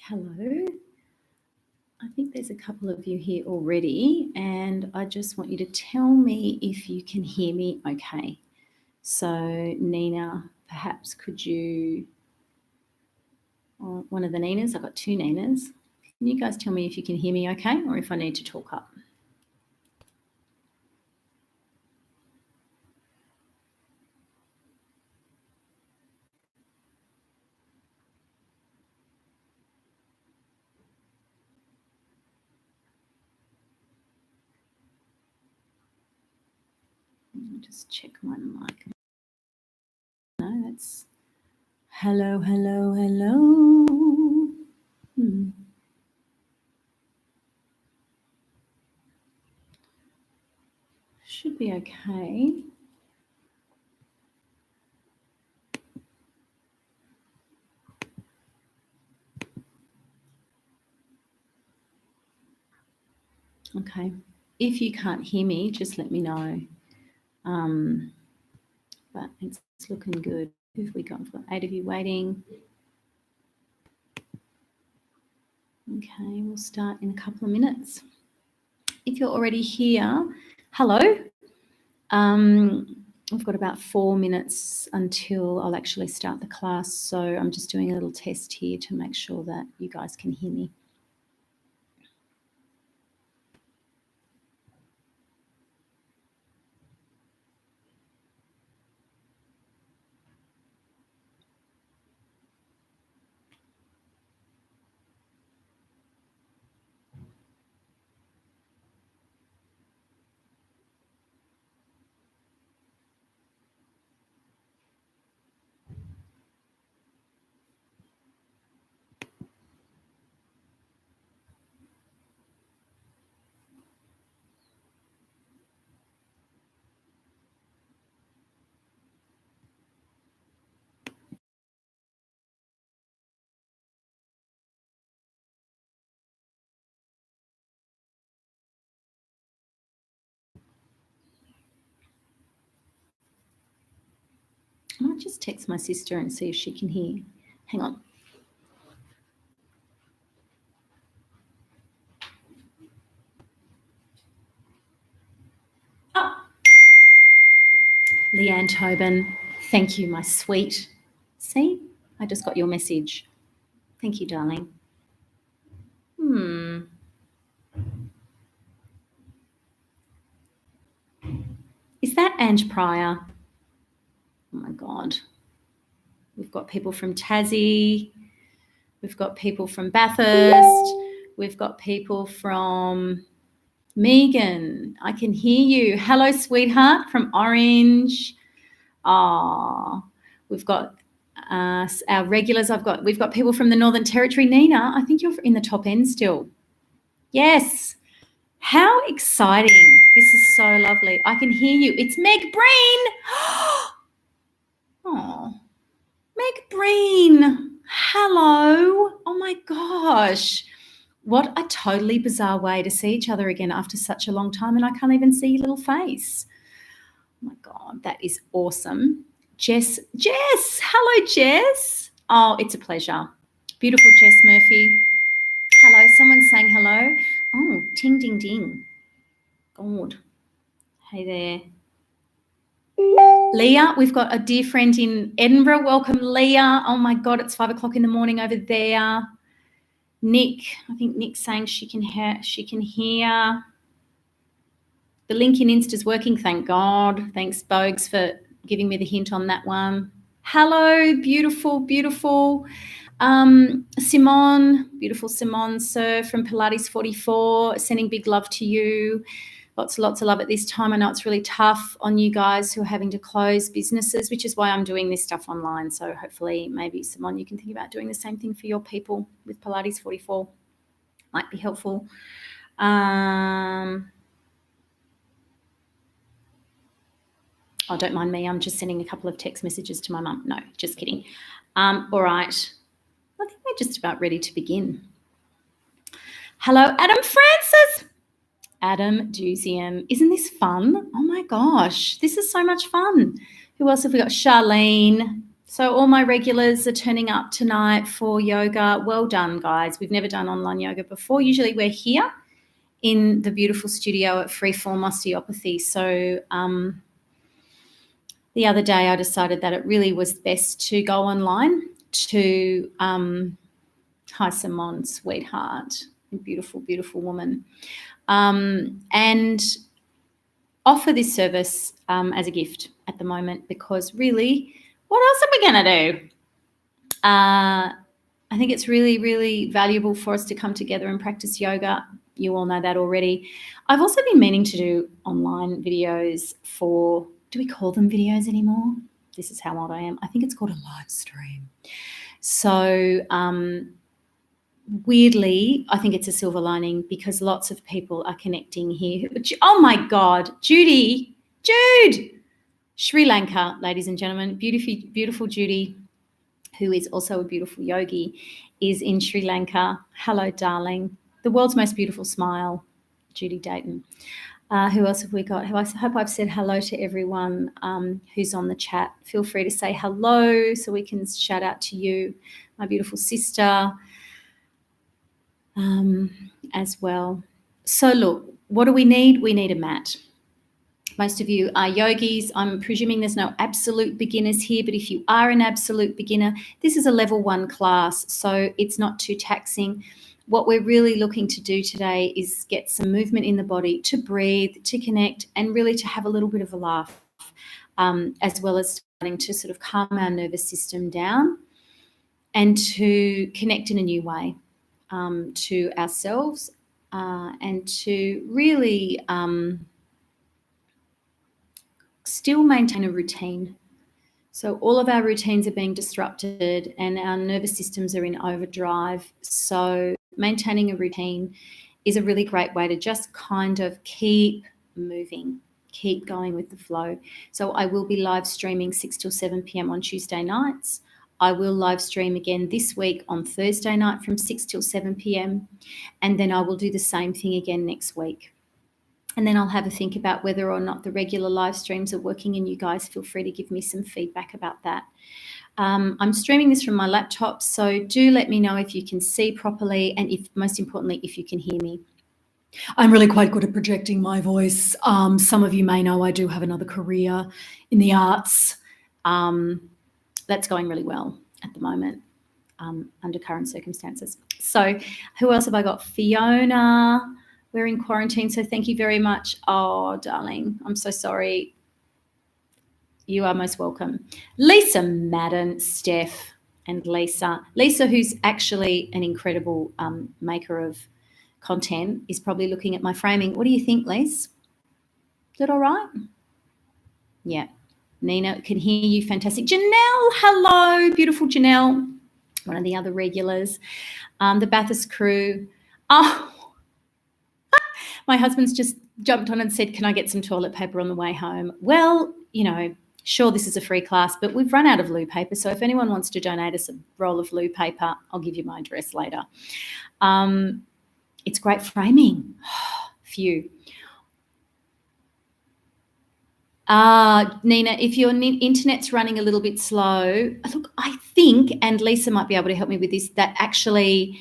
Hello. I think there's a couple of you here already, and I just want you to tell me if you can hear me okay. So, Nina, perhaps could you, or one of the Ninas, I've got two Ninas. Can you guys tell me if you can hear me okay, or if I need to talk up? I'll just check my mic. No, that's hello, hello, hello. Should be okay. Okay. If you can't hear me, just let me know. But it's looking good. Who have we got? We've got 8 of you waiting. Okay, we'll start in a couple of minutes. If you're already here, hello. We've got about 4 minutes until I'll actually start the class. So I'm just doing a little test here to make sure that you guys can hear me. I might just text my sister and see if she can hear. Hang on. Oh. Leanne Tobin, thank you, my sweet. See, I just got your message. Thank you, darling. Is that Ange Pryor? Oh my God. We've got people from Tassie. We've got people from Bathurst. We've got people from Megan. I can hear you. Hello, sweetheart, from Orange. We've got our regulars. We've got people from the Northern Territory. Nina, I think you're in the top end still. Yes. How exciting. This is so lovely. I can hear you. It's Meg Breen. Oh, Meg Breen. Hello. Oh my gosh. What a totally bizarre way to see each other again after such a long time, and I can't even see your little face. Oh my God, that is awesome. Jess. Hello, Jess. Oh, it's a pleasure. Beautiful Jess Murphy. Hello, someone's saying hello. Oh, ting, ding, ding. God. Hey there. Leah, we've got a dear friend in Edinburgh. Welcome, Leah. Oh my God, it's 5 o'clock in the morning over there. Nick, I think Nick's saying she can hear. The link in Insta's working, thank God. Thanks, Bogues, for giving me the hint on that one. Hello, beautiful, beautiful. Simone, beautiful Simone, sir, from Pilates 44, sending big love to you. Lots of love at this time. I know it's really tough on you guys who are having to close businesses, which is why I'm doing this stuff online. So hopefully maybe, Simone, you can think about doing the same thing for your people with Pilates 44. Might be helpful. Oh, don't mind me. I'm just sending a couple of text messages to my mum. No, just kidding. All right. I think we're just about ready to begin. Hello, Adam Francis. Adam Duzian. Isn't this fun? Oh my gosh, this is so much fun. Who else have we got? Charlene. So all my regulars are turning up tonight for yoga. Well done, guys. We've never done online yoga before. Usually we're here in the beautiful studio at Freeform Osteopathy. So the other day I decided that it really was best to go online to hi Simone, sweetheart, beautiful, beautiful woman, and offer this service as a gift at the moment, because really, what else are we going to do? I think it's really, really valuable for us to come together and practice yoga. You all know that already. I've also been meaning to do online videos for, do we call them videos anymore? This is how old I am. I think it's called a live stream. So weirdly, I think it's a silver lining, because lots of people are connecting here. Oh my God, Jude, Sri Lanka, ladies and gentlemen, beautiful Judy, who is also a beautiful yogi, is in Sri Lanka. Hello, darling. The world's most beautiful smile, Judy Dayton. Who else have we got? I hope I've said hello to everyone who's on the chat. Feel free to say hello so we can shout out to you, my beautiful sister, as well. So look, what do we need? We need a mat. Most of you are yogis. I'm presuming there's no absolute beginners here, but if you are an absolute beginner, this is a level 1 class, so it's not too taxing. What we're really looking to do today is get some movement in the body, to breathe, to connect, and really to have a little bit of a laugh, as well as starting to sort of calm our nervous system down and to connect in a new way to ourselves and to really still maintain a routine. So all of our routines are being disrupted and our nervous systems are in overdrive. So maintaining a routine is a really great way to just kind of keep moving, keep going with the flow. So I will be live streaming 6 till 7 p.m. on Tuesday nights. I will live stream again this week on Thursday night from 6 till 7 p.m. And then I will do the same thing again next week. And then I'll have a think about whether or not the regular live streams are working, and you guys feel free to give me some feedback about that. I'm streaming this from my laptop, so do let me know if you can see properly, and if, most importantly, if you can hear me. I'm really quite good at projecting my voice. Some of you may know I do have another career in the arts. That's going really well at the moment under current circumstances. So who else have I got? Fiona. We're in quarantine, so thank you very much. Oh, darling, I'm so sorry. You are most welcome. Lisa Madden, Steph, and Lisa. Lisa, who's actually an incredible maker of content, is probably looking at my framing. What do you think, Lisa? Is that all right? Yeah. Nina can hear you. Fantastic. Janelle, hello. Beautiful Janelle, one of the other regulars. The Bathurst crew. Oh, my husband's just jumped on and said, can I get some toilet paper on the way home? Well, you know, sure, this is a free class, but we've run out of loo paper. So if anyone wants to donate us a roll of loo paper, I'll give you my address later. It's great framing. Phew. Nina, if your internet's running a little bit slow, look, I think, and Lisa might be able to help me with this, that actually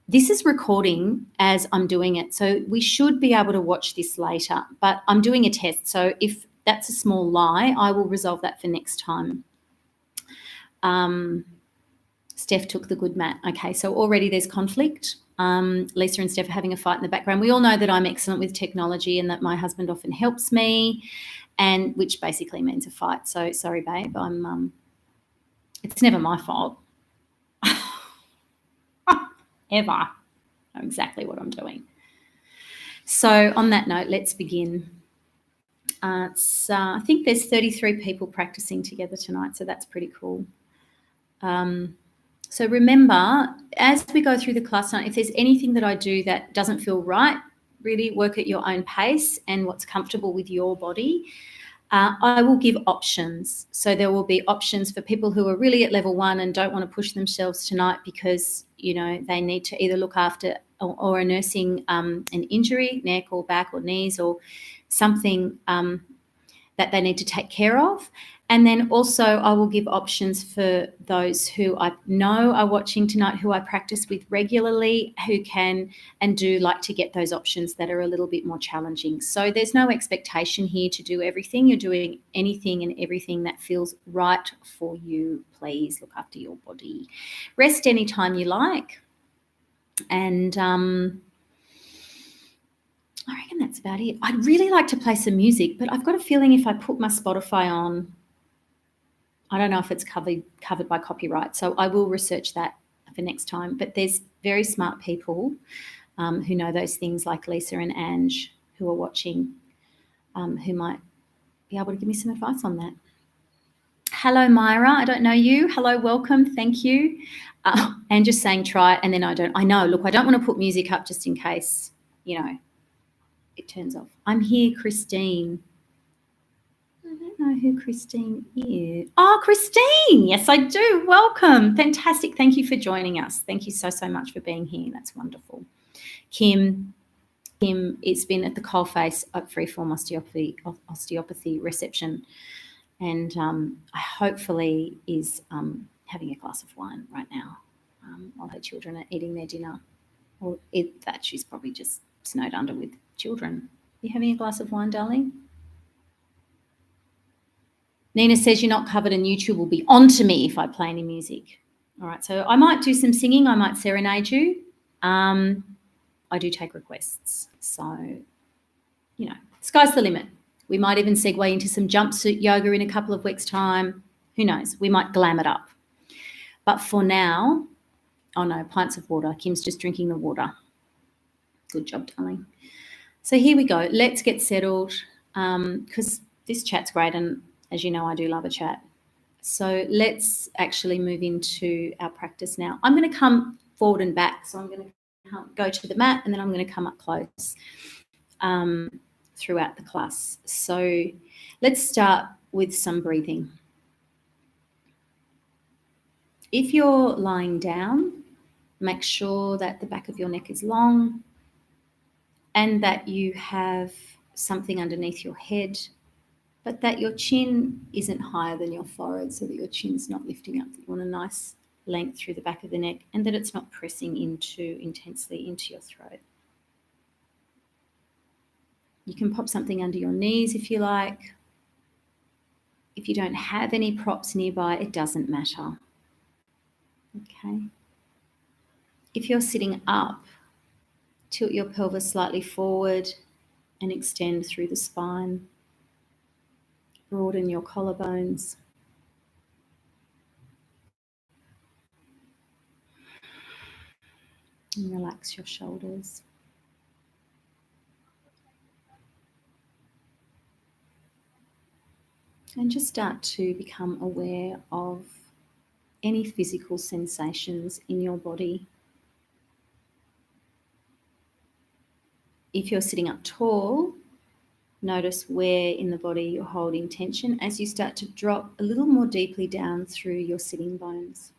this is recording as I'm doing it. So we should be able to watch this later, but I'm doing a test. So if that's a small lie, I will resolve that for next time. Steph took the good mat. Okay, so already there's conflict. Lisa and Steph are having a fight in the background. We all know that I'm excellent with technology and that my husband often helps me, and which basically means a fight. So sorry, babe. It's never my fault. Ever. I know exactly what I'm doing. So on that note, let's begin. I think there's 33 people practicing together tonight, so that's pretty cool. So remember, as we go through the class tonight, if there's anything that I do that doesn't feel right, really work at your own pace and what's comfortable with your body. I will give options. So there will be options for people who are really at level 1 and don't want to push themselves tonight because, you know, they need to either look after or are nursing an injury, neck or back or knees or something that they need to take care of. And then also I will give options for those who I know are watching tonight, who I practice with regularly, who can and do like to get those options that are a little bit more challenging. So there's no expectation here to do everything. You're doing anything and everything that feels right for you. Please look after your body. Rest anytime you like. And I reckon that's about it. I'd really like to play some music, but I've got a feeling if I put my Spotify on, I don't know if it's covered by copyright, so I will research that for next time. But there's very smart people who know those things, like Lisa and Ange, who are watching, who might be able to give me some advice on that. Hello, Myra. I don't know you. Hello, welcome. Thank you. And just saying try it, and then I know. Look, I don't want to put music up just in case, it turns off. I'm here, Christine. I don't know who Christine is. Oh, Christine. Yes, I do. Welcome. Fantastic. Thank you for joining us. Thank you so, so much for being here. That's wonderful. Kim, it's been at the Coalface at Freeform Osteopathy reception, and hopefully is having a glass of wine right now while her children are eating their dinner. Or that she's probably just snowed under with children. You having a glass of wine, darling? Nina says you're not covered and YouTube will be on to me if I play any music. All right, so I might do some singing. I might serenade you. I do take requests. So, sky's the limit. We might even segue into some jumpsuit yoga in a couple of weeks' time. Who knows? We might glam it up. But for now, oh no, pints of water. Kim's just drinking the water. Good job, darling. So here we go. Let's get settled because this chat's great, and as you know, I do love a chat. So let's actually move into our practice now. I'm going to come forward and back. So I'm going to go to the mat, and then I'm going to come up close throughout the class. So let's start with some breathing. If you're lying down, make sure that the back of your neck is long and that you have something underneath your head, but that your chin isn't higher than your forehead, so that your chin's not lifting up. You want a nice length through the back of the neck, and that it's not pressing intensely into your throat. You can pop something under your knees if you like. If you don't have any props nearby, it doesn't matter. Okay. If you're sitting up, tilt your pelvis slightly forward and extend through the spine. Broaden your collarbones. And relax your shoulders. And just start to become aware of any physical sensations in your body. If you're sitting up tall, notice where in the body you're holding tension as you start to drop a little more deeply down through your sitting bones.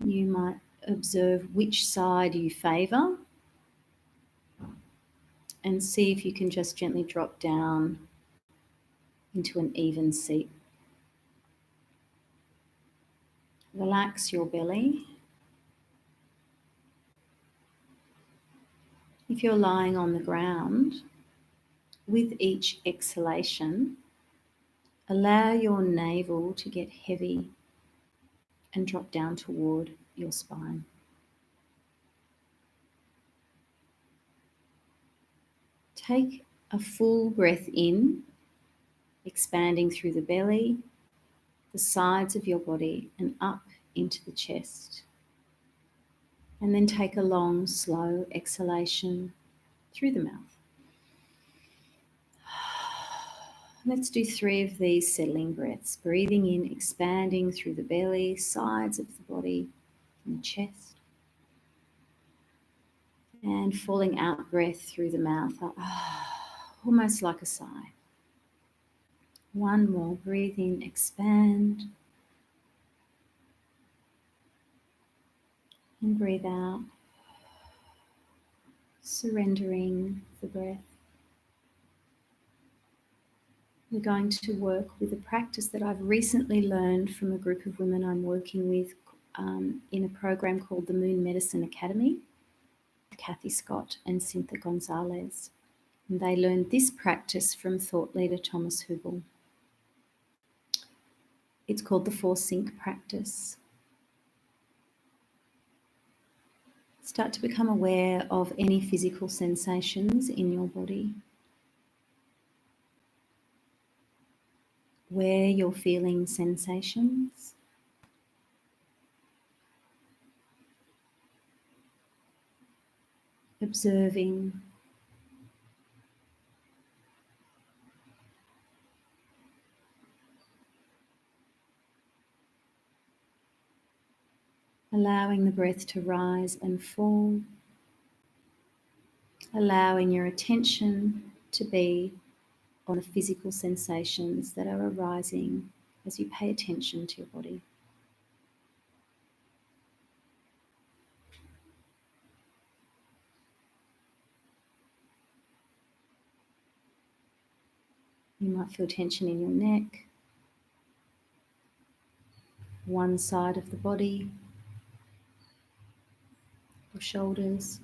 You might observe which side you favour and see if you can just gently drop down into an even seat. Relax your belly. If you're lying on the ground, with each exhalation, allow your navel to get heavy and drop down toward your spine. Take a full breath in, expanding through the belly, the sides of your body, and up into the chest. And then take a long, slow exhalation through the mouth. Let's do 3 of these settling breaths. Breathing in, expanding through the belly, sides of the body, and the chest. And falling out breath through the mouth, almost like a sigh. One more. Breathe in, expand. And breathe out, surrendering the breath. We're going to work with a practice that I've recently learned from a group of women I'm working with in a program called the Moon Medicine Academy, Kathy Scott and Cynthia Gonzalez. And they learned this practice from thought leader Thomas Hubel. It's called the 4-Sync practice. Start to become aware of any physical sensations in your body, where you're feeling sensations. Observing. Allowing the breath to rise and fall. Allowing your attention to be on the physical sensations that are arising as you pay attention to your body. You might feel tension in your neck, one side of the body, your shoulders.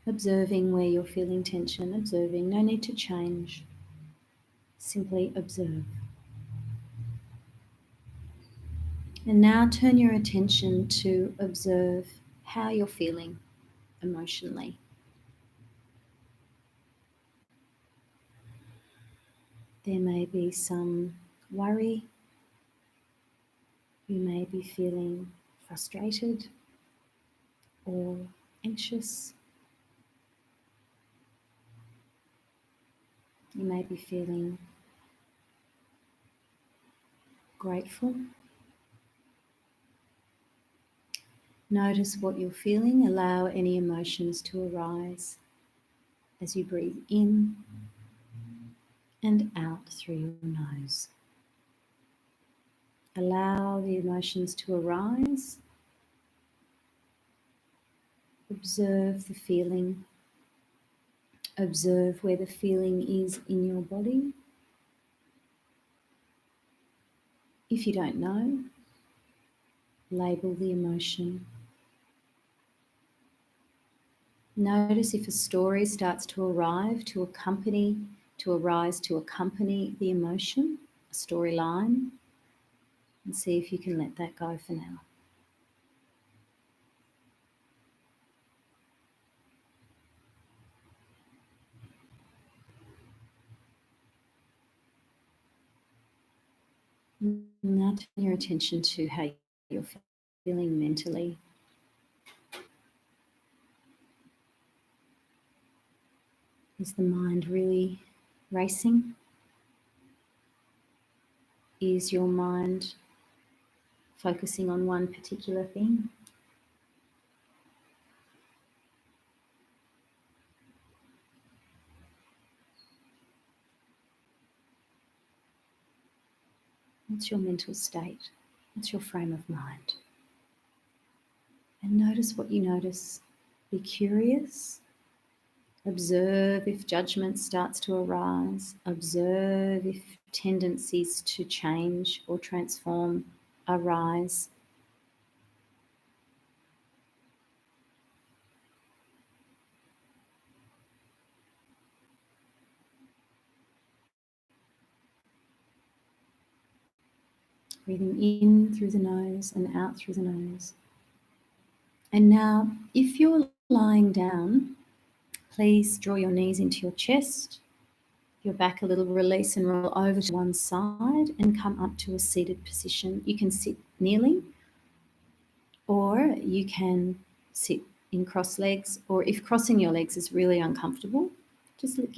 Observing where you're feeling tension, observing, no need to change. Simply observe. And now turn your attention to observe how you're feeling emotionally. There may be some worry. You may be feeling frustrated or anxious. You may be feeling grateful. Notice what you're feeling. Allow any emotions to arise as you breathe in and out through your nose. Allow the emotions to arise. Observe the feeling. Observe where the feeling is in your body. If you don't know, label the emotion. Notice if a story starts to arise to accompany the emotion, a storyline, and see if you can let that go for now. Now turn your attention to how you're feeling mentally. Is the mind really racing? Is your mind focusing on one particular thing? What's your mental state? What's your frame of mind? And notice what you notice. Be curious. Observe if judgment starts to arise. Observe if tendencies to change or transform arise. Breathing in through the nose and out through the nose. And now, if you're lying down, please draw your knees into your chest, your back a little, release and roll over to one side and come up to a seated position. You can sit kneeling, or you can sit in cross legs, or if crossing your legs is really uncomfortable, just put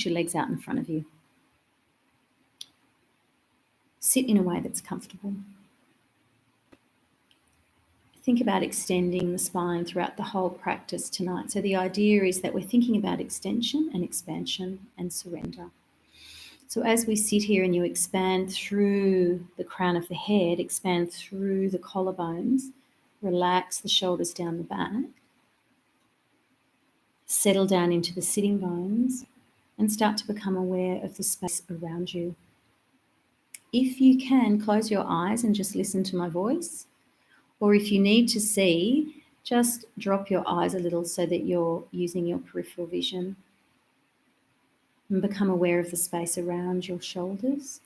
your legs out in front of you. Sit in a way that's comfortable. Think about extending the spine throughout the whole practice tonight. So the idea is that we're thinking about extension and expansion and surrender. So as we sit here and you expand through the crown of the head, expand through the collarbones, relax the shoulders down the back, Settle down into the sitting bones and start to become aware of the space around you. If you can, close your eyes and just listen to my voice. Or if you need to see, just drop your eyes a little so that you're using your peripheral vision. And become aware of the space around your shoulders.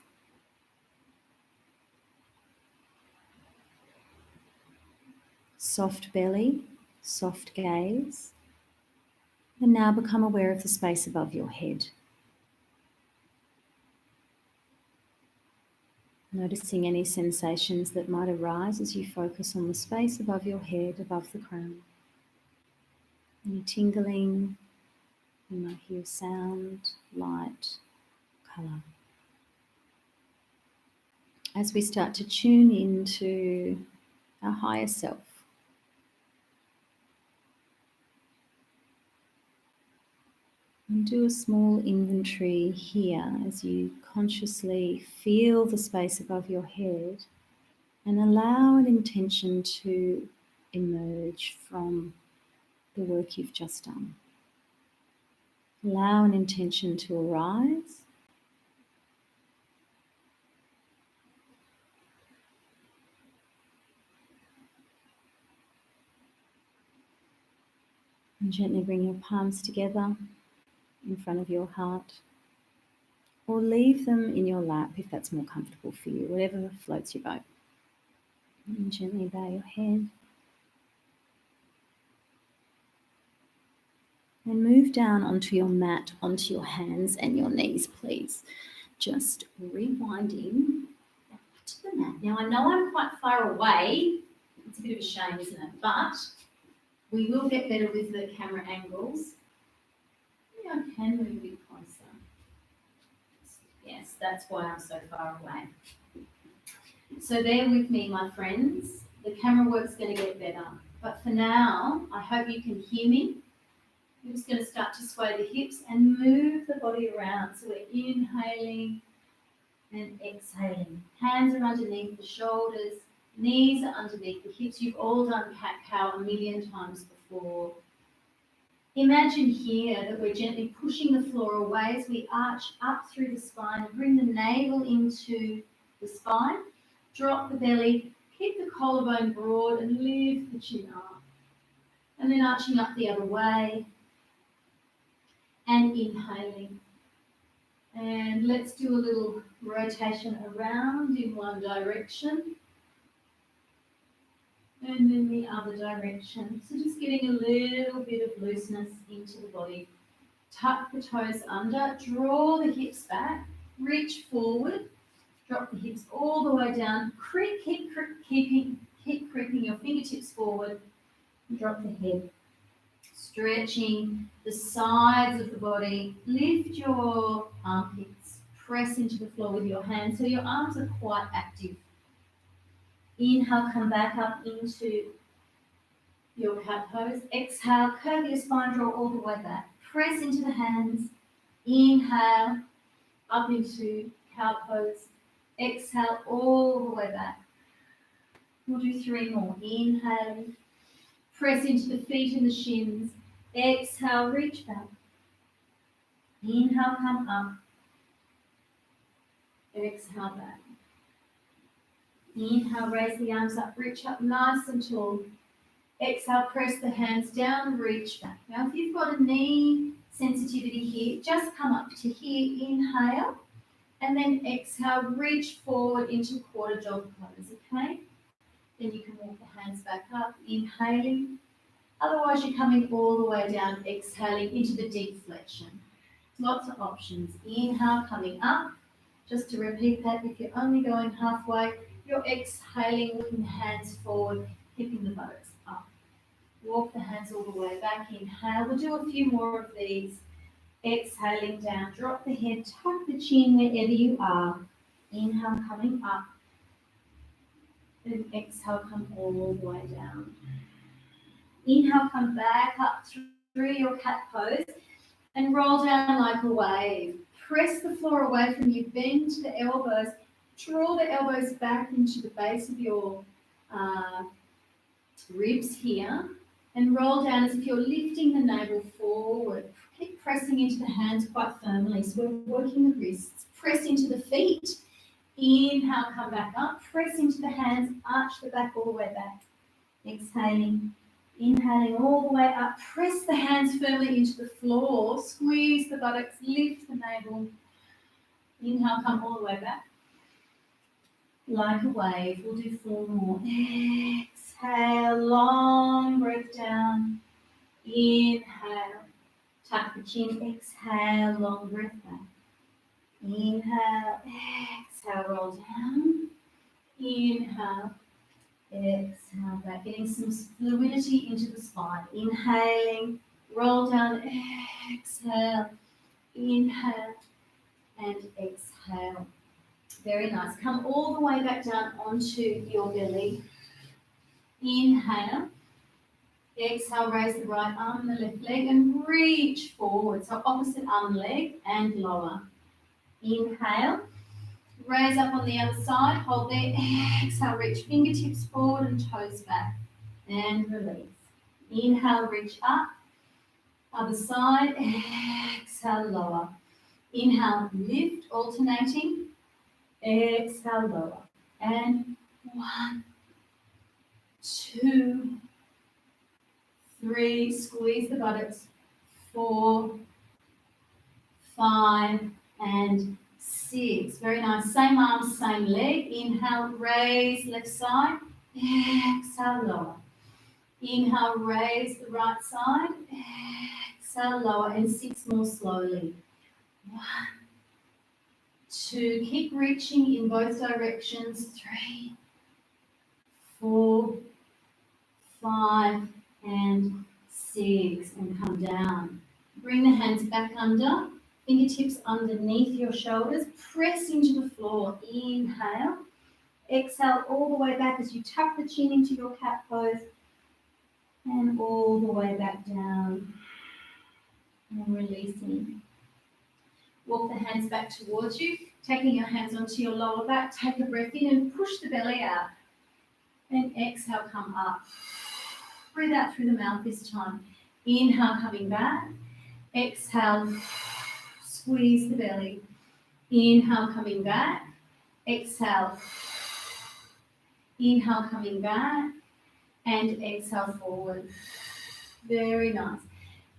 Soft belly, soft gaze. And now become aware of the space above your head. Noticing any sensations that might arise as you focus on the space above your head, above the crown. Any tingling, you might hear sound, light, colour. As we start to tune into our higher self, and do a small inventory here as you consciously feel the space above your head and allow an intention to emerge from the work you've just done. Allow an intention to arise. And gently bring your palms together in front of your heart. Or leave them in your lap if that's more comfortable for you, whatever floats your boat. And gently bow your head. And move down onto your mat, onto your hands and your knees, please. Just rewinding back to the mat. Now, I know I'm quite far away. It's a bit of a shame, isn't it? But we will get better with the camera angles. Maybe I can move a bit closer. Yes, that's why I'm so far away. So bear with me, my friends. The camera work's going to get better. But for now, I hope you can hear me. We're just going to start to sway the hips and move the body around. So we're inhaling and exhaling. Hands are underneath the shoulders, knees are underneath the hips. You've all done cat-cow a million times before. Imagine here that we're gently pushing the floor away as we arch up through the spine and bring the navel into the spine. Drop the belly, keep the collarbone broad and lift the chin up. And then arching up the other way and inhaling. And let's do a little rotation around in one direction. And then the other direction. So just getting a little bit of looseness into the body. Tuck the toes under, draw the hips back, reach forward, drop the hips all the way down. Keep creeping your fingertips forward, and drop the head. Stretching the sides of the body. Lift your armpits. Press into the floor with your hands so your arms are quite active. Inhale, come back up into your cat pose. Exhale, curve your spine, draw all the way back. Press into the hands. Inhale, up into cow pose. Exhale, all the way back. We'll do 3 more. Inhale, press into the feet and the shins. Exhale, reach back. Inhale, come up. Exhale, back. Inhale, raise the arms up, reach up nice and tall. Exhale, press the hands down, reach back. Now, if you've got a knee sensitivity here, just come up to here, inhale, and then exhale, reach forward into quarter dog pose, okay? Then you can walk the hands back up, inhaling. Otherwise, you're coming all the way down, exhaling into the deep flexion. Lots of options. Inhale, coming up. Just to repeat that, if you're only going halfway, you're exhaling, looking the hands forward, hipping the buttocks up. Walk the hands all the way back. Inhale. We'll do a few more of these. Exhaling down. Drop the head. Tuck the chin wherever you are. Inhale, coming up. Then exhale, come all the way down. Inhale, come back up through your cat pose and roll down like a wave. Press the floor away from you. Bend to the elbows. Draw the elbows back into the base of your ribs here And roll down as if you're lifting the navel forward. Keep pressing into the hands quite firmly. So we're working the wrists. Press into the feet. Inhale, come back up. Press into the hands. Arch the back all the way back. Exhaling. Inhaling all the way up. Press the hands firmly into the floor. Squeeze the buttocks. Lift the navel. Inhale, come all the way back. Like a wave. We'll do 4 more. Exhale, long breath down. Inhale, tuck the chin. Exhale, long breath back. Inhale, exhale, roll down. Inhale, exhale back. Getting some fluidity into the spine. Inhaling, roll down, exhale, inhale, and exhale. Very nice. Come all the way back down onto your belly. Inhale. Exhale, raise the right arm and the left leg and reach forward. So opposite arm, leg and lower. Inhale. Raise up on the other side. Hold there. Exhale, reach fingertips forward and toes back. And release. Inhale, reach up. Other side. Exhale, lower. Inhale, lift, alternating. Exhale, lower. And 1, 2, 3. Squeeze the buttocks. 4, 5, and 6. Very nice. Same arm, same leg. Inhale, raise left side. Exhale, lower. Inhale, raise the right side. Exhale, lower. And 6 more slowly. 1, 2. Keep reaching in both directions. 3, 4, 5, and 6. And come down. Bring the hands back under. Fingertips underneath your shoulders. Press into the floor. Inhale. Exhale all the way back as you tuck the chin into your cat pose. And all the way back down. And releasing. Walk the hands back towards you. Taking your hands onto your lower back. Take a breath in and push the belly out. And exhale, come up. Breathe out through the mouth this time. Inhale, coming back. Exhale. Squeeze the belly. Inhale, coming back. Exhale. Inhale, coming back. And exhale forward. Very nice.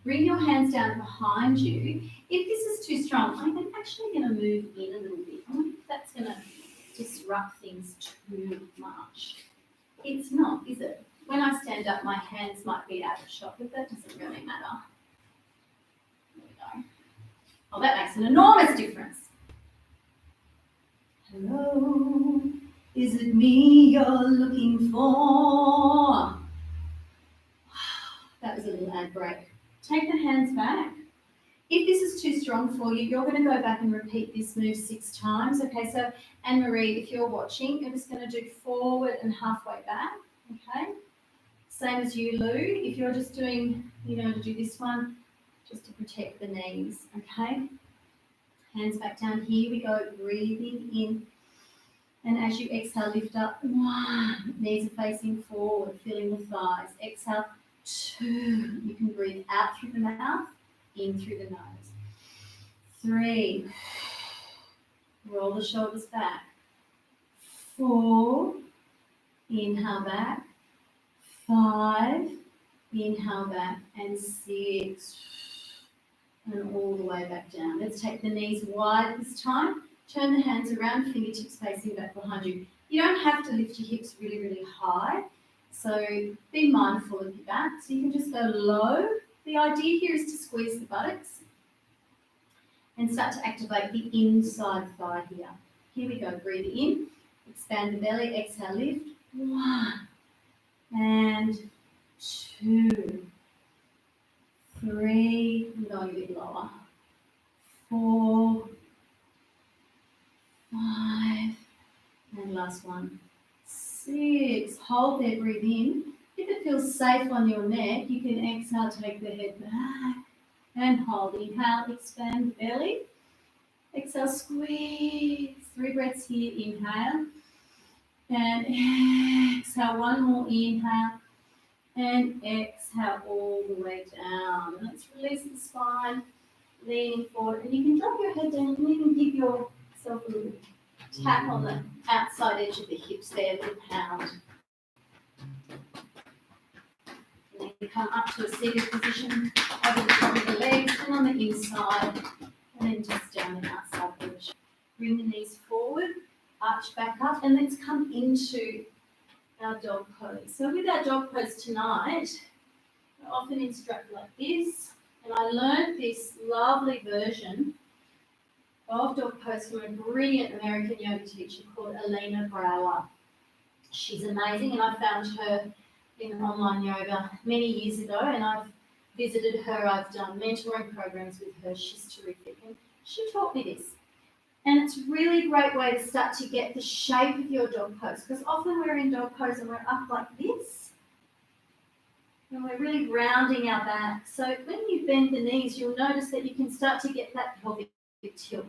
Bring your hands down behind you. If this is too strong, I'm actually going to move in a little bit. I wonder if that's going to disrupt things too much. It's not, is it? When I stand up, my hands might be out of shot, but that doesn't really matter. There we go. Oh, that makes an enormous difference. Hello, is it me you're looking for? That was a little ad break. Take the hands back. If this is too strong for you, you're going to go back and repeat this move 6 times. Okay, so Anne-Marie, if you're watching, you're just going to do forward and halfway back. Okay, same as you, Lou. If you're just doing, to do this one, just to protect the knees. Okay, hands back down. Here we go. Breathing in. And as you exhale, lift up. 1. Knees are facing forward, feeling the thighs. Exhale. 2. You can breathe out through the mouth, in through the nose. 3. Roll the shoulders back. 4. Inhale back. 5. Inhale back. And 6. And all the way back down. Let's take the knees wide this time. Turn the hands around, fingertips facing back behind you. You don't have to lift your hips really, really high. So be mindful of your back. So you can just go low. The idea here is to squeeze the buttocks and start to activate the inside thigh here. Here we go. Breathe in. Expand the belly. Exhale, lift. 1 and 2. 3. Going a bit lower. 4. 5. And last one. 6. Hold there, breathe in. If it feels safe on your neck, you can exhale, take the head back and hold. Inhale, expand the belly. Exhale, squeeze. 3 breaths here. Inhale and exhale. 1 more inhale and exhale. exhale all the way down. Let's release the spine, leaning forward. And you can drop your head down and even give yourself a little tap on the outside edge of the hips there, a little pound. And then come up to a seated position over the top of the legs and on the inside. And then just down the outside edge. Bring the knees forward, arch back up, and let's come into our dog pose. So with our dog pose tonight, I often instruct like this, and I learned this lovely version of dog pose from a brilliant American yoga teacher called Elena Brower. She's amazing, and I found her in online yoga many years ago, and I've visited her, I've done mentoring programs with her. She's terrific, and she taught me this. And it's a really great way to start to get the shape of your dog pose, because often we're in dog pose and we're up like this, and we're really rounding our back. So when you bend the knees, you'll notice that you can start to get that pelvic tilt.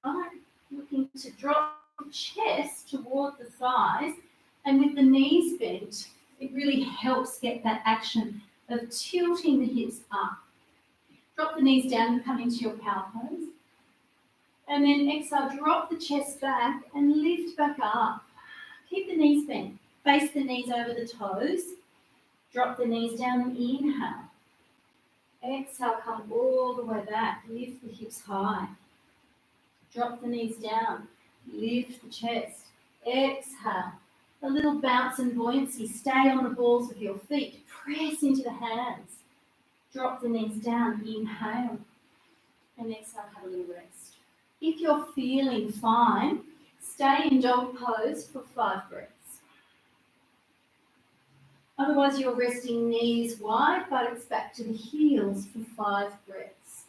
Right? Looking to drop the chest toward the thighs, and with the knees bent, it really helps get that action of tilting the hips up. Drop the knees down and come into your cow pose. And then exhale, drop the chest back and lift back up. Keep the knees bent. Face the knees over the toes. Drop the knees down and inhale. Exhale, come all the way back. Lift the hips high. Drop the knees down. Lift the chest. Exhale. A little bounce and buoyancy. Stay on the balls of your feet. Press into the hands. Drop the knees down. Inhale. And exhale, have a little rest. If you're feeling fine, stay in dog pose for 5 breaths. Otherwise, you're resting knees wide, buttocks back to the heels for 5 breaths.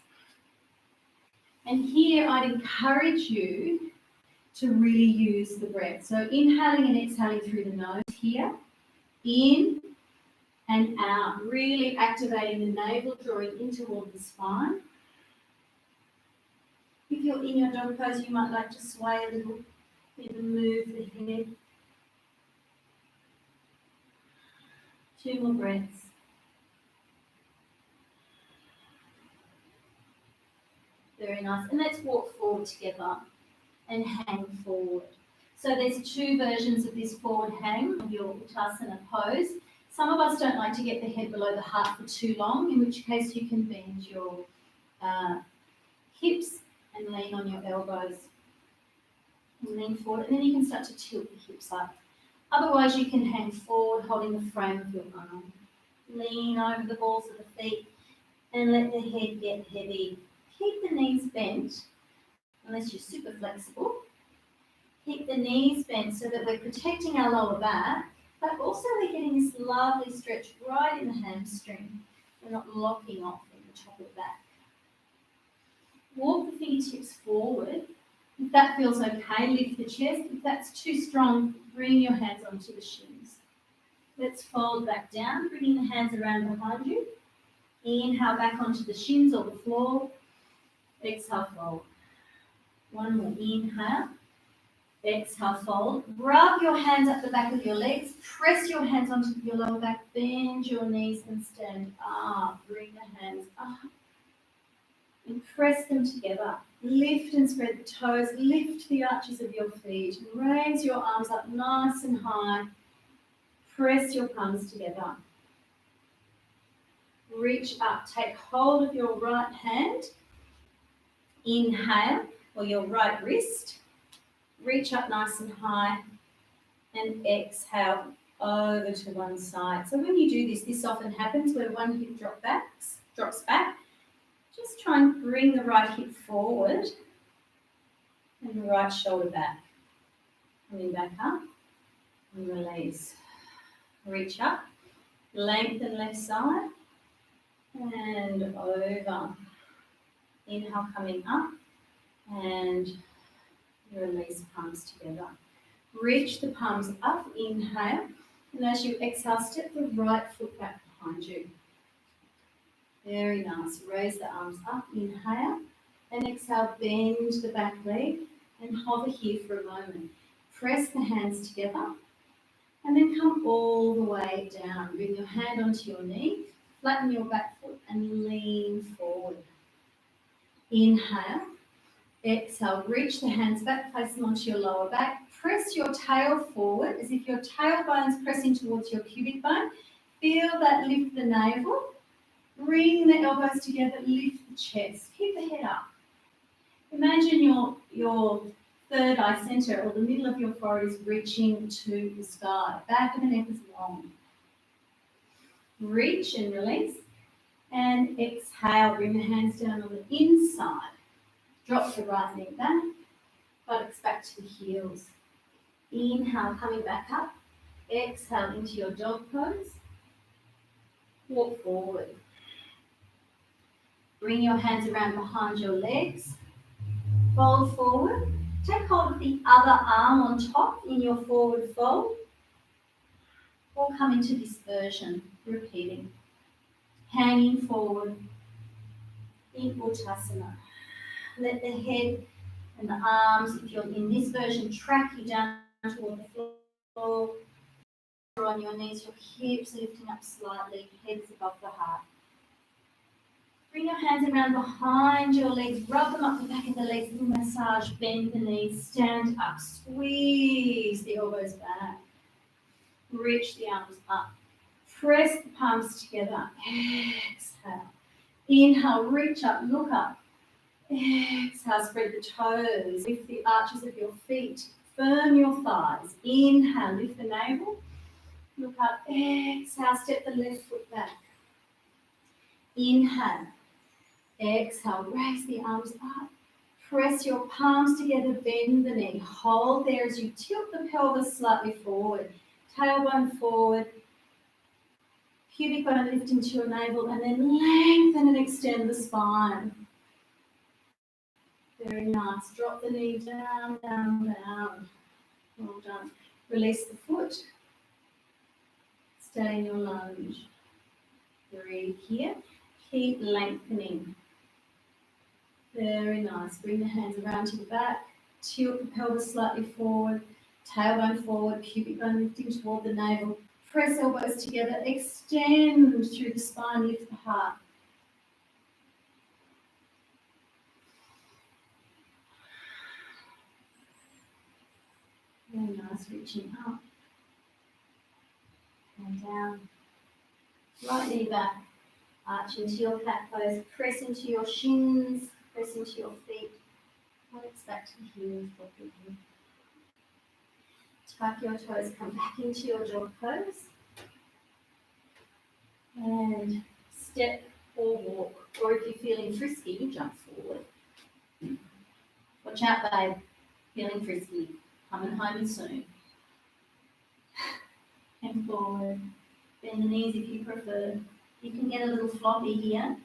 And here, I'd encourage you to really use the breath. So inhaling and exhaling through the nose here, in and out, really activating the navel, drawing in toward the spine. If you're in your dog pose, you might like to sway a little bit and move the head. 2 more breaths. Very nice. And let's walk forward together and hang forward. So there's 2 versions of this forward hang of your Uttasana pose. Some of us don't like to get the head below the heart for too long, in which case you can bend your hips and lean on your elbows and lean forward, and then you can start to tilt the hips up. Otherwise, you can hang forward, holding the frame of your arm. Lean over the balls of the feet and let the head get heavy. Keep the knees bent, unless you're super flexible. Keep the knees bent so that we're protecting our lower back, but also we're getting this lovely stretch right in the hamstring. We're not locking off in the top of the back. Walk the fingertips forward. If that feels okay, lift the chest. If that's too strong, bring your hands onto the shins. Let's fold back down, bringing the hands around behind you. Inhale back onto the shins or the floor. Exhale, fold. 1 more. Inhale. Exhale, fold. Rub your hands up the back of your legs. Press your hands onto your lower back. Bend your knees and stand up. Bring the hands up. And press them together. Lift and spread the toes. Lift the arches of your feet. Raise your arms up nice and high. Press your palms together. Reach up. Take hold of your right hand. Inhale, or your right wrist. Reach up nice and high. And exhale over to one side. So when you do this, this often happens where one hip drops back. Just try and bring the right hip forward and the right shoulder back. Coming back up and release. Reach up, lengthen left side and over. Inhale, coming up and release, palms together. Reach the palms up, inhale, and as you exhale, step the right foot back behind you. Very nice. Raise the arms up, inhale, and exhale, bend the back leg and hover here for a moment. Press the hands together And then come all the way down. Bring your hand onto your knee, flatten your back foot and lean forward. Inhale. Exhale, reach the hands back, place them onto your lower back. Press your tail forward as if your tailbone's pressing towards your pubic bone. Feel that lift the navel. Bring the elbows together, lift the chest. Keep the head up. Imagine your third eye center or the middle of your forehead is reaching to the sky. Back of the neck is long. Reach and release. And exhale, bring the hands down on the inside. Drop the right knee back, buttocks back to the heels. Inhale, coming back up. Exhale into your dog pose. Walk forward. Bring your hands around behind your legs. Fold forward. Take hold of the other arm on top in your forward fold. Or come into this version, repeating. Hanging forward in Uttasana. Let the head and the arms, if you're in this version, track you down toward the floor. On your knees, your hips lifting up slightly, head is above the heart. Bring your hands around behind your legs, rub them up the back of the legs, little massage, bend the knees, stand up, squeeze the elbows back. Reach the arms up. Press the palms together. Exhale. Inhale, reach up, look up. Exhale, spread the toes. Lift the arches of your feet. Firm your thighs. Inhale, lift the navel. Look up. Exhale, step the left foot back. Inhale. Exhale, raise the arms up. Press your palms together, bend the knee. Hold there as you tilt the pelvis slightly forward. Tailbone forward. Pubic bone lifting to your navel, and then lengthen and extend the spine. Very nice. Drop the knee down, down, down. Well done. Release the foot. Stay in your lunge. Breathe here. Keep lengthening. Very nice. Bring the hands around to the back. Tilt the pelvis slightly forward. Tailbone forward. Pubic bone lifting toward the navel. Press elbows together. Extend through the spine. Lift the heart. Very nice. Reaching up and down. Right knee back. Arch into your cat pose. Press into your shins. Press into your feet. Legs back to the heels. Tuck your toes. Come back into your dog pose. And step or walk. Or if you're feeling frisky, jump forward. Watch out, babe. Feeling frisky. Coming home soon. And forward. Bend the knees if you prefer. You can get a little floppy here.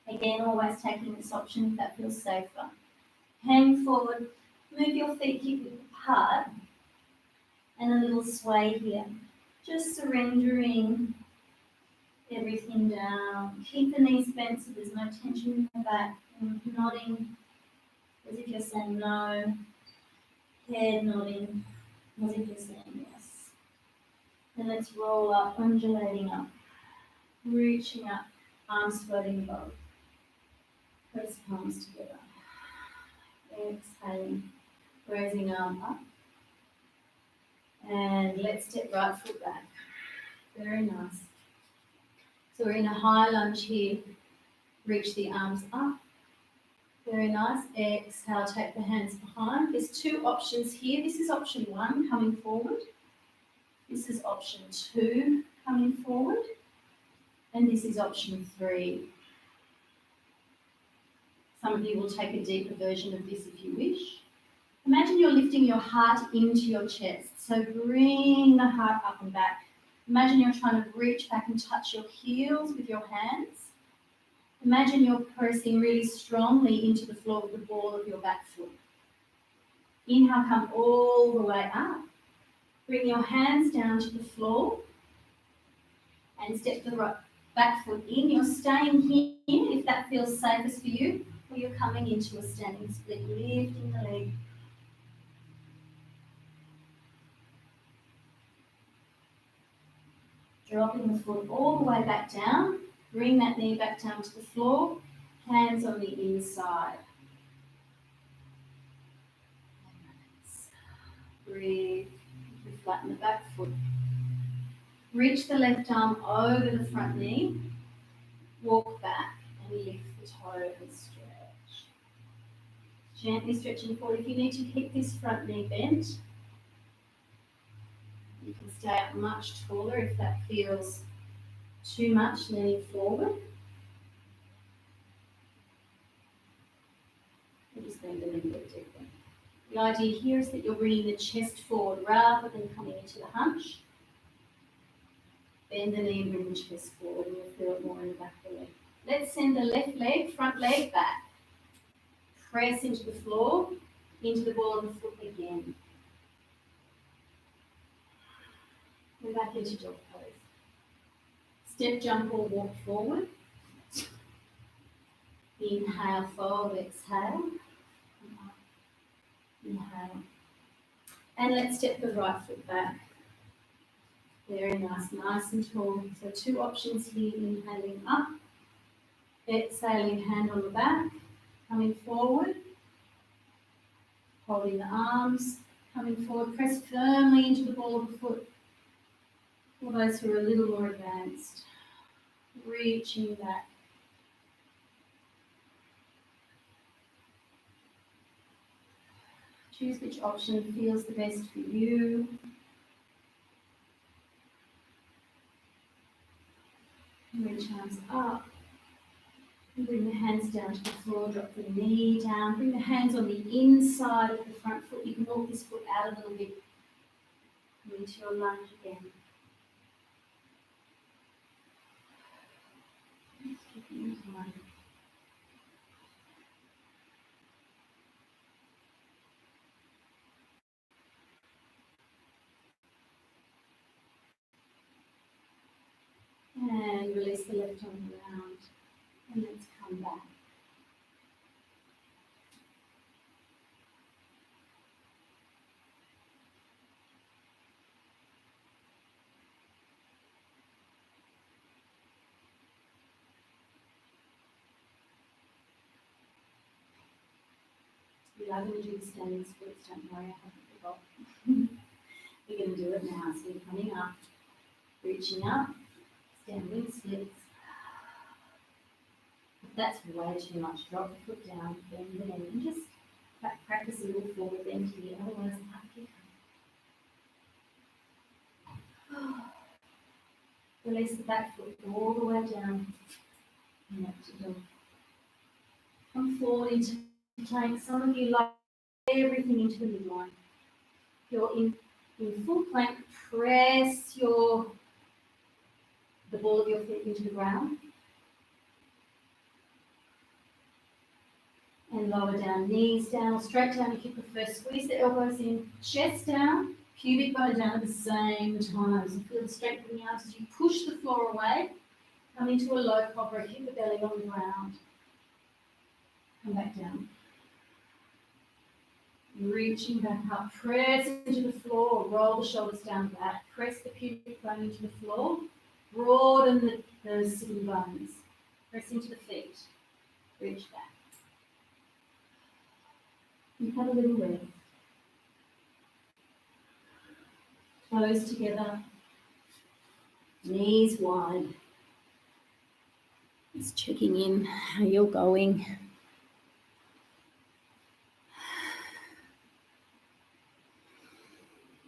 Again, always taking this option if that feels safer. Hang forward. Move your feet hip apart. And a little sway here. Just surrendering everything down. Keep the knees bent so there's no tension in the back. And nodding as if you're saying no. Head nodding as if you're saying yes. Then let's roll up, undulating up. Reaching up, arms floating above. Press palms together. Exhaling, raising arm up. And let's step right foot back. Very nice. So we're in a high lunge here. Reach the arms up. Very nice. Exhale, take the hands behind. There's two options here. This is option 1, coming forward. This is option 2, coming forward. And this is option 3. Some of you will take a deeper version of this if you wish. Imagine you're lifting your heart into your chest. So bring the heart up and back. Imagine you're trying to reach back and touch your heels with your hands. Imagine you're pressing really strongly into the floor with the ball of your back foot. Inhale, come all the way up. Bring your hands down to the floor and step the right back foot in. You're staying here if that feels safest for you, or you're coming into a standing split, lifting the leg. Dropping the foot all the way back down. Bring that knee back down to the floor. Hands on the inside. Breathe. Flatten the back foot. Reach the left arm over the front knee. Walk back and lift the toe and stretch. Gently stretching forward. If you need to keep this front knee bent, you can stay up much taller if that feels too much leaning forward. Or just bend a little bit deeper. The idea here is that you're bringing the chest forward rather than coming into the hunch. Bend the knee and bring the chest forward, and you'll feel it more in the back of the leg. Let's send the left leg, front leg back. Press into the floor, into the ball of the foot again. And back into dog pose. Step, jump or walk forward. Inhale, fold, exhale. Inhale. And let's step the right foot back. Very nice, nice and tall. So 2 options here, inhaling up. Exhaling, hand on the back. Coming forward. Holding the arms. Coming forward. Press firmly into the ball of the foot. For those who are a little more advanced. Reaching back. Choose which option feels the best for you. Reach arms up. And bring the hands down to the floor, drop the knee down. Bring the hands on the inside of the front foot. You can walk this foot out a little bit. Come into your lunge again. Just keeping your time. And release the left arm around. And let's come back. We are going to do the standing splits, don't worry, I haven't forgotten. We're going to do it now. So you're coming up, reaching up, standing splits. If that's way too much, drop the foot down, bend the knee, and just practice a little forward bend here, otherwise up you come. Release the back foot all the way down. And up to dog. Come forward into plank. Some of you like everything into the midline. If you're in full plank, press the ball of your feet into the ground. And lower down, knees down, straight down if you prefer. Squeeze the elbows in, chest down, pubic bone down at the same time. So feel the strength in the arms as you push the floor away. Come into a low cobra, keep the belly on the ground. Come back down. Reaching back up, press into the floor, roll the shoulders down back, press the pubic bone into the floor, broaden the sitting bones, press into the feet, reach back. And have a little rest. Toes together, knees wide. Just checking in how you're going.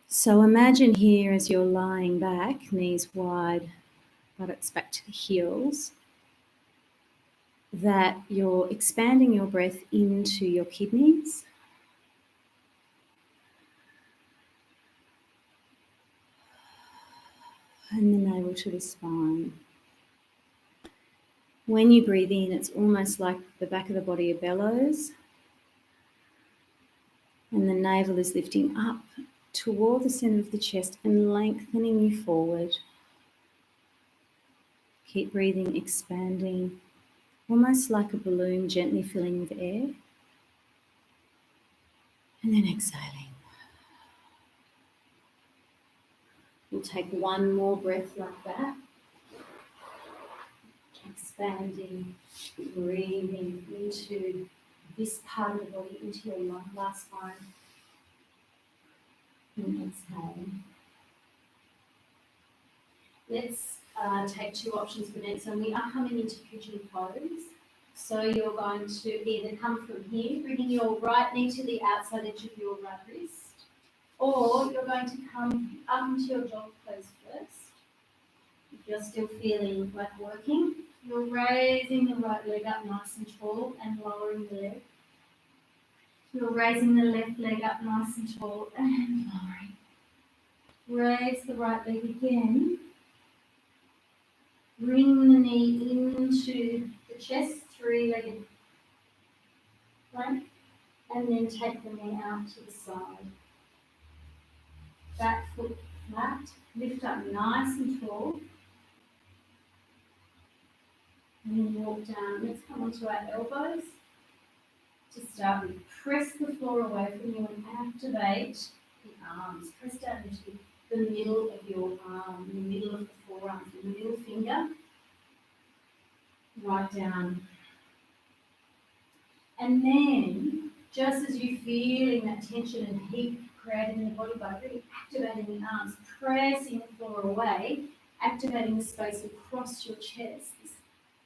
So imagine here as you're lying back, knees wide, buttocks back to the heels, that you're expanding your breath into your kidneys. And the navel to the spine. When you breathe in, it's almost like the back of the body bellows, and the navel is lifting up toward the center of the chest and lengthening you forward. Keep breathing, expanding, almost like a balloon gently filling with air. And then exhaling. We'll take one more breath like that. Expanding, breathing into this part of the body, into your last one. And exhale. Let's take two options for next. And we are coming into pigeon pose. So you're going to either come from here, bringing your right knee to the outside edge of your right wrist, or you're going to come up into your dog pose first. If you're still feeling like working, you're raising the right leg up nice and tall and lowering the leg. You're raising the left leg up nice and tall and lowering. Raise the right leg again. Bring the knee into the chest, three-legged plank, and then take the knee out to the side. Back foot flat, lift up nice and tall. And then walk down. Let's come onto our elbows. To start with, press the floor away from you and activate the arms. Press down into the middle of your arm, in the middle of the forearm, the middle finger, right down. And then, just as you're feeling that tension and heat created in the body by really activating the arms, pressing the floor away, activating the space across your chest, this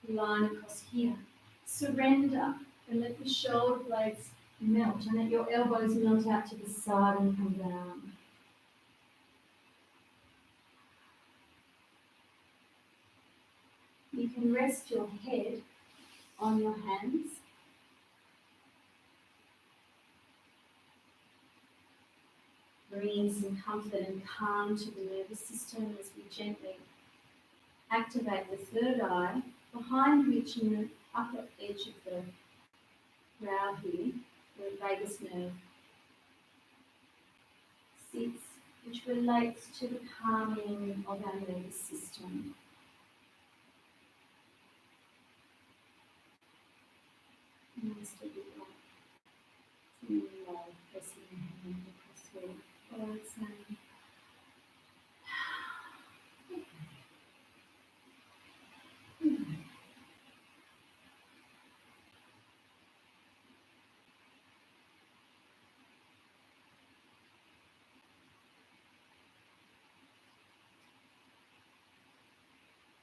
line across here. Surrender and let the shoulder blades melt and let your elbows melt out to the side and come down. You can rest your head on your hands. Bringing some comfort and calm to the nervous system as we gently activate the third eye, behind which in the upper edge of the brow here, where the vagus nerve sits, which relates to the calming of our nervous system. Nice to be like pressing your hand across your exhale.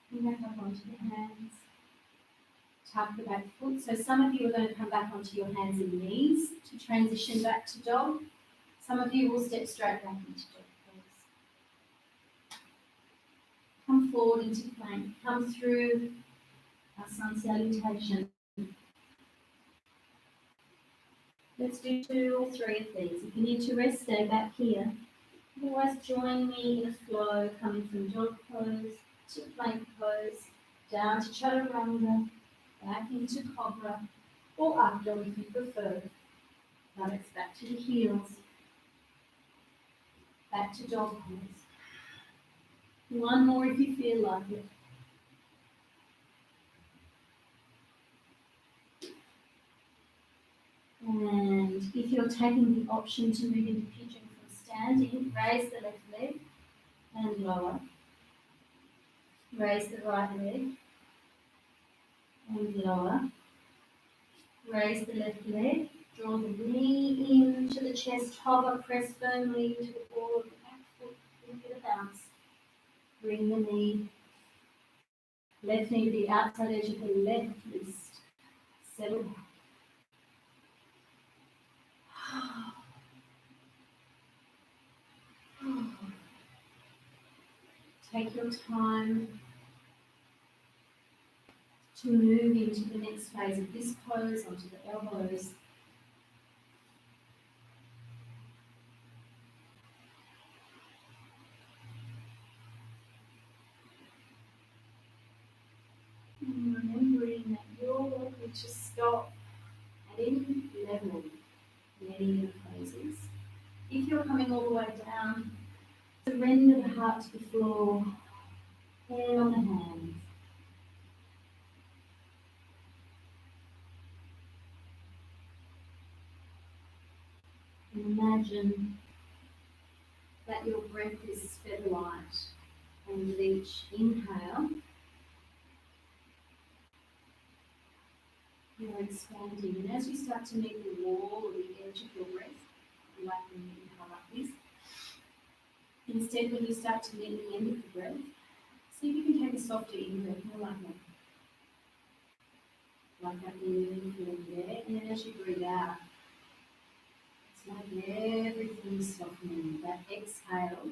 Come back up onto the hands. Tuck the back foot. So some of you are going to come back onto your hands and knees to transition back to dog. Some of you will step straight back into dog pose. Come forward into plank. Come through our sun salutation. Let's do 2 or 3 of these. If you need to rest, stay back here. Otherwise, join me in a flow coming from dog pose to plank pose, down to chaturanga, back into cobra, or up dog if you prefer. Buttocks back to the heels, back to dog pose. One more if you feel like it. And if you're taking the option to move into pigeon from standing, raise the left leg and lower. Raise the right leg and lower. Raise the left leg. Draw the knee into the chest. Hover, press firmly into the ball of the back foot. Give it a bounce. Bring the knee. Left knee to the outside edge of the left wrist. Settle back. Take your time to move into the next phase of this pose, onto the elbows. And remembering that you're welcome to stop at any level in any of the poses. If you're coming all the way down, surrender the heart to the floor, hand on the hands. And imagine that your breath is feather light. And with each inhale, you're expanding. And as you start to meet the wall or the edge of your breath, like when you inhale like this, instead when you start to meet the end of the breath, see if you can take a softer in-breath, more like that. Like that feeling there. And then as you breathe out, it's like everything's softening. That exhale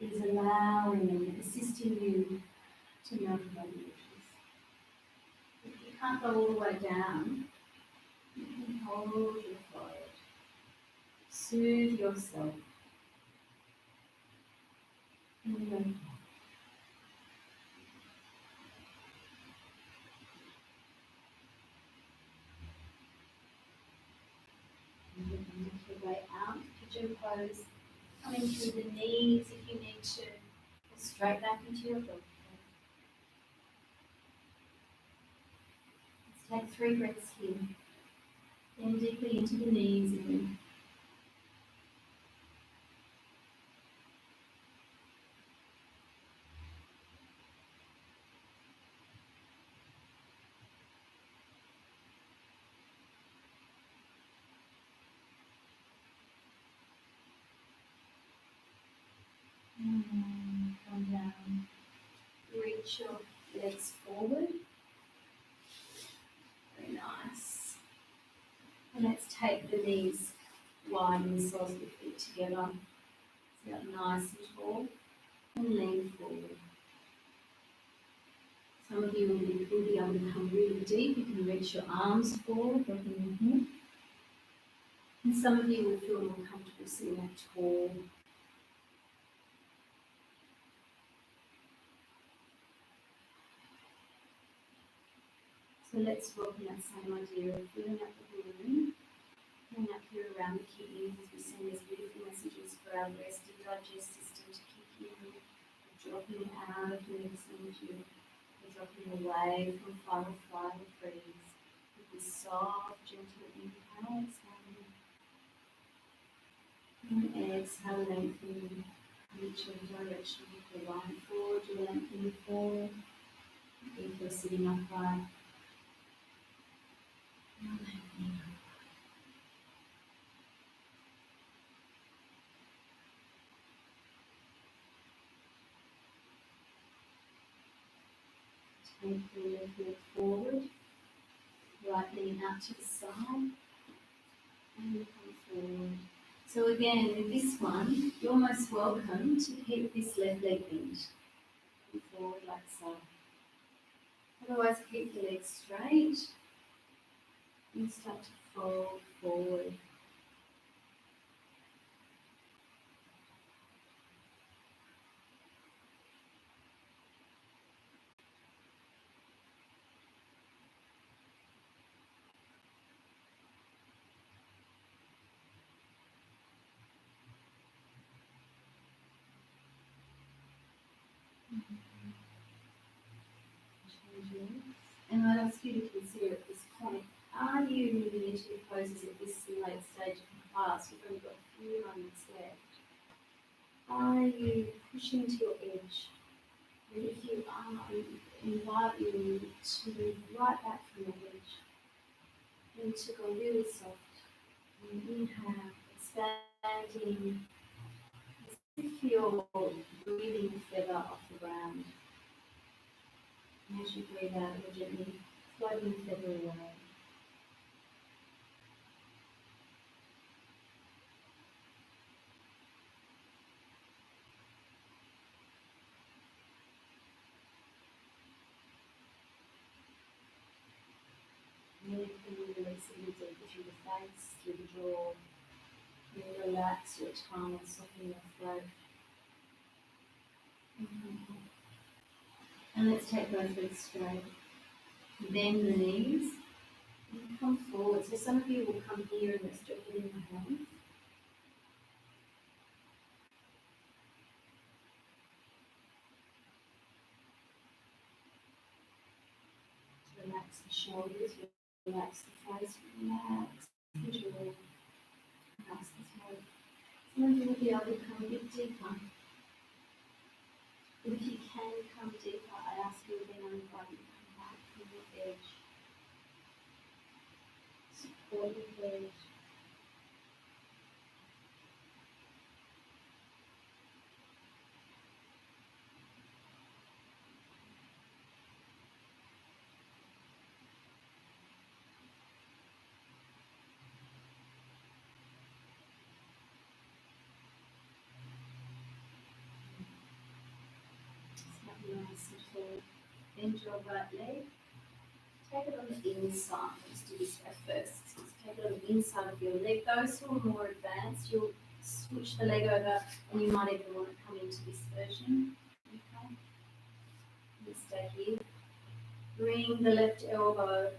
is allowing and assisting you to melt away the edges. If you can't go all the way down, you can hold your forehead. Soothe yourself. And then make your way out, pigeon pose, coming through the knees if you need to, straight back into your dog. Let's take 3 breaths here. Then deeply into the knees again. Come down. Reach your legs forward. Very nice. And let's take the knees wide and the soles of the feet together. Sit up nice and tall and lean forward. Some of you will be able to come really deep. You can reach your arms forward, dropping your head. And some of you will feel more comfortable sitting up tall. So let's welcome that same idea of filling up the balloon, filling up here around the kidneys as we send these beautiful messages for our rest and digest system to kick in. We're dropping out of nervous energy. We're dropping away from fight or flight or freeze. With this soft, gentle inhale, exhaling. And exhale, lengthening. Reach in the direction of the line forward, you're lengthening forward. If you're sitting upright, you're lengthening up. Take the left leg forward, right knee out to the side, and you come forward. So again, with this one, you're most welcome to keep this left leg bent. Come forward like so. Otherwise, keep the legs straight and start to fold forward. And I'd ask you to consider at this point, are you moving into your poses at this late stage of the class? We've only got a few moments left. Are you pushing to your edge? And if you are, I invite you to move right back from the edge and to go really soft. And inhale, expanding as if you're breathing a feather off the ground. And as you breathe out, you're gently floating the feather away. Lengthening the legs a little deeper through the face, through the jaw. You relax your tongue and soften your throat. And let's take both legs straight. Bend the knees and come forward. So some of you will come here and rest your head in your hands. Relax the shoulders, relax the face, relax the jaw, relax the throat. Maybe you'll be able to come a bit deeper. But if you can come deeper, I ask you again on the body to come back from the edge. Support the edge. Nice and tall. Bend your right leg. Take it on the inside. Let's do this first. Just take it on the inside of your leg. Those who are more advanced, you'll switch the leg over and you might even want to come into this version. Okay. You stay here. Bring the left elbow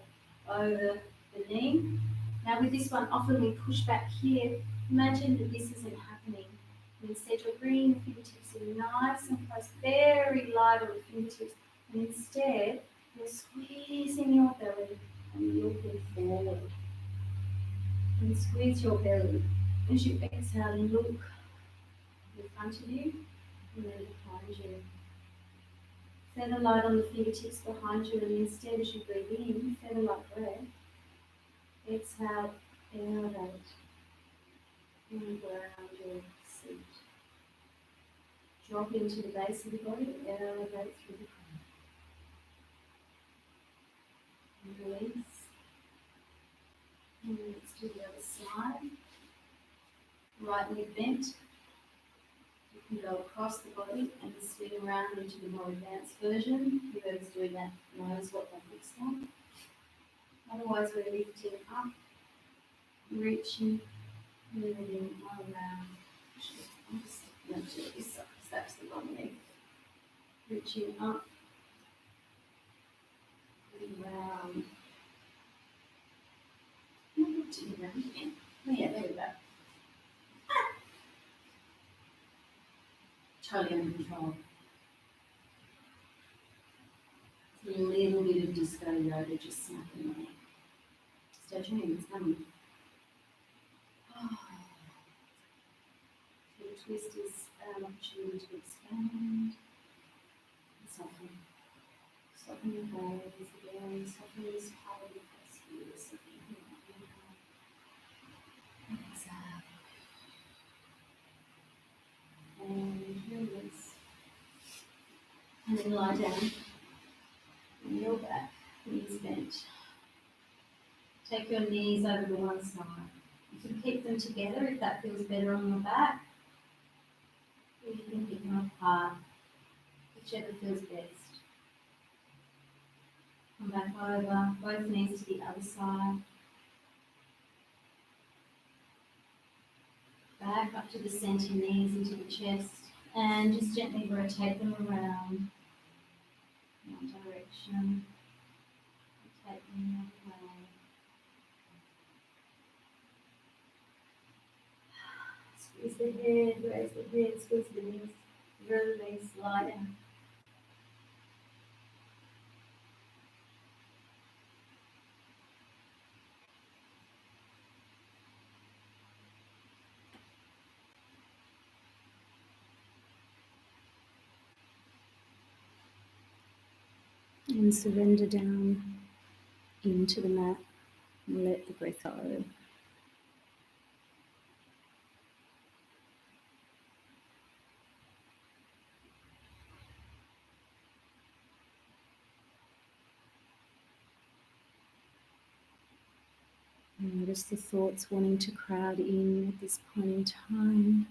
over the knee. Now with this one, often we push back here. Imagine that this isn't happening. Instead, you're bringing the fingertips in nice and close, very light on the fingertips. And instead, you're squeezing your belly and looking forward. And squeeze your belly. As you exhale, look in front of you and then behind you. Feather light on the fingertips behind you, and instead, as you breathe in, feather light breath. Exhale, elevate and ground your seat. Drop into the base of the body, elevate through the crown. And release. And let's do the other side. Right leg bent. You can go across the body and swing around into the more advanced version. Whoever's doing that knows what that looks like. Otherwise, we're lifting up, reaching, moving around. I'm just going to do this side because that's the wrong leg. Reaching up, around. Around again. Oh yeah, there we go. Totally under control. It's a little bit of disco yoga just snapping away. Stay tuned, it's coming. Oh. So the twist is an opportunity to expand and soften. Soften your gaze again, soften this part of the face here. Soften your exhale. And release. And then lie down. Kneel back, knees bent. Take your knees over to one side. You can keep them together if that feels better on your back. Or you can keep them apart, whichever feels best. Come back over, both knees to the other side. Back up to the center, knees into the chest. And just gently rotate them around in one direction. Rotate them the other way. Squeeze the head, raise the head, squeeze the knees, release, lie down. And surrender down into the mat and let the breath go. Notice the thoughts wanting to crowd in at this point in time.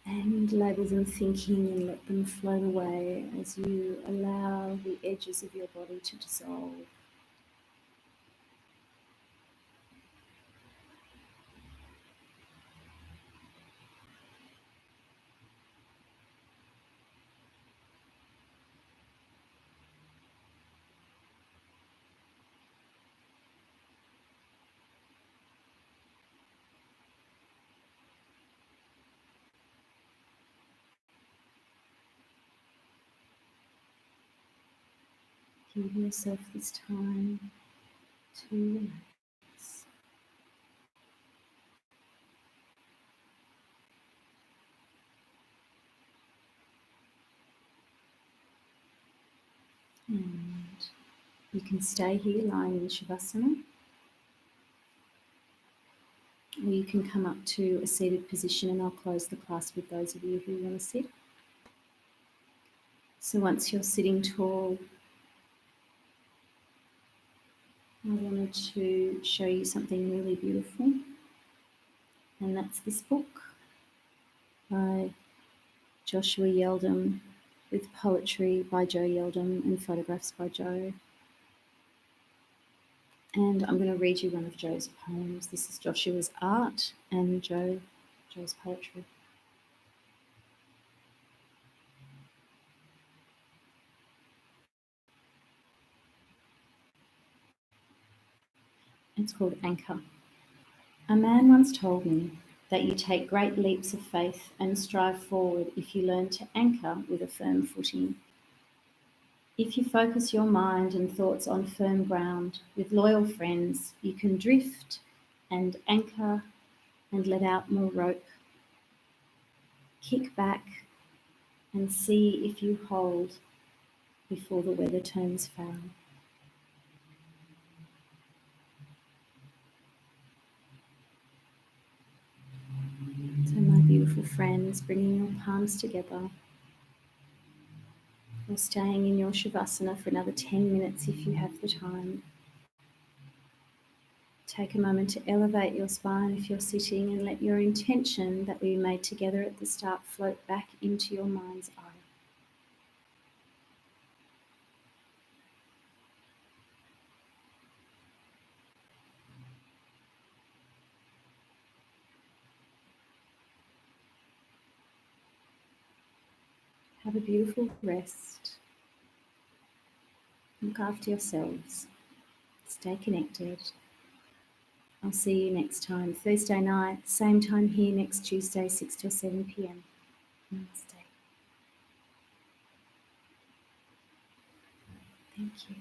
And label them thinking and let them float away as you allow the edges of your body to dissolve. Give yourself this time to relax. And you can stay here lying in Savasana, or you can come up to a seated position, and I'll close the class with those of you who want to sit. So once you're sitting tall, I wanted to show you something really beautiful, and that's this book by Joshua Yeldam, with poetry by Joe Yeldam and photographs by Joe. And I'm going to read you one of Joe's poems. This is Joshua's art and Joe's poetry. It's called Anchor. A man once told me that you take great leaps of faith and strive forward if you learn to anchor with a firm footing. If you focus your mind and thoughts on firm ground with loyal friends, you can drift and anchor and let out more rope. Kick back and see if you hold before the weather turns foul. So my beautiful friends, bringing your palms together, or staying in your Shavasana for another 10 minutes if you have the time. Take a moment to elevate your spine if you're sitting, and let your intention that we made together at the start float back into your mind's eye. Have a beautiful rest. Look after yourselves. Stay connected. I'll see you next time, Thursday night, same time here next Tuesday, 6 till 7 p.m. Namaste. Thank you.